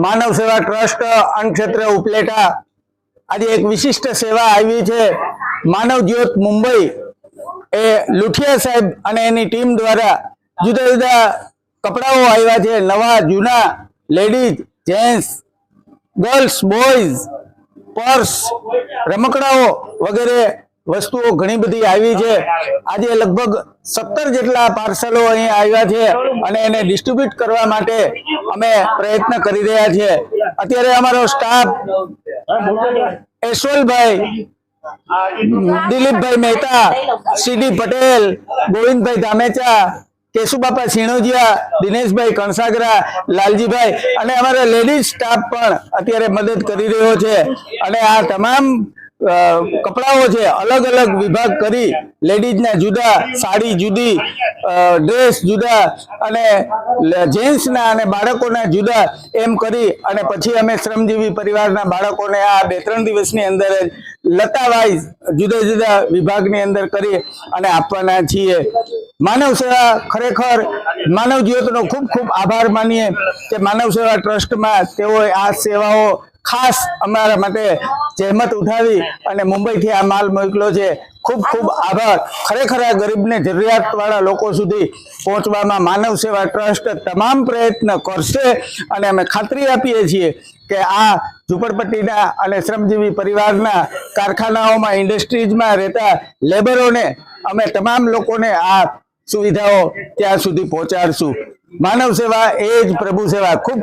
માનવ સેવા ટ્રસ્ટ અન્નક્ષેત્ર ઉપલેટા આજે એક વિશિષ્ટ સેવા આવી છે। માનવ જ્યોત મુંબઈ એ લુઠિયા સાહેબ અને એની ટીમ દ્વારા જુદા જુદા કપડાઓ આવ્યા છે, નવા જૂના, ladies, gents, girls, boys, purse, રમકડાઓ વગેરે વસ્તુઓ ઘણી બધી આવી છે। આજે લગભગ 17 જેટલા પાર્સલો અહીં આવ્યા છે અને એને ડિસ્ટ્રીબ્યુટ કરવા માટે અમે પ્રયત્ન કરી રહ્યા છીએ। અત્યારે અમારો સ્ટાફ યશવંતભાઈ, દિલીપભાઈ મહેતા, સીડી પટેલ, ગોવિંદભાઈ ધામેચા, કેશુબાપા સિણોજિયા, દિનેશભાઈ કણસાગરા, લાલજીભાઈ અને અમારા લેડીઝ સ્ટાફ પણ અત્યારે મદદ કરી રહ્યો છે। અને આ તમામ કપડાઓ છે અલગ અલગ વિભાગ કરી, લેડીઝના જુદા, સાડી જુદી, ડ્રેસ જુદા અને જેન્ટ્સના અને બાળકોના જુદા એમ કરી અને પછી અમે શ્રમજીવી પરિવારના બાળકોને આ 2-3 દિવસની અંદર જ લતા વાઇઝ જુદા જુદા વિભાગની અંદર કરી અને આપવાના છીએ। માનવ સેવા ખરેખર માનવ જ્યોતનો ખૂબ ખૂબ આભાર માનીએ કે માનવ સેવા ટ્રસ્ટમાં તેઓએ આ સેવાઓ ખાસ અમારા માટે જહેમત ઉઠાવી અને મુંબઈથી આ માલ મોકલ્યો છે। ખૂબ ખૂબ આભાર। ખરેખર આ ગરીબને, જરૂરિયાતવાળા લોકો સુધી પહોંચવામાં માનવ સેવા ટ્રસ્ટ તમામ પ્રયત્ન કરશે અને અમે ખાતરી આપીએ છીએ કે આ ઝૂંપડપટ્ટીના અને શ્રમજીવી પરિવારના કારખાનાઓમાં, ઇન્ડસ્ટ્રીઝમાં રહેતા લેબરોને અમે તમામ લોકોને આ સુવિધાઓ ત્યાં સુધી પહોંચાડશું। માનવ સેવા એ જ પ્રભુ સેવા। ખૂબ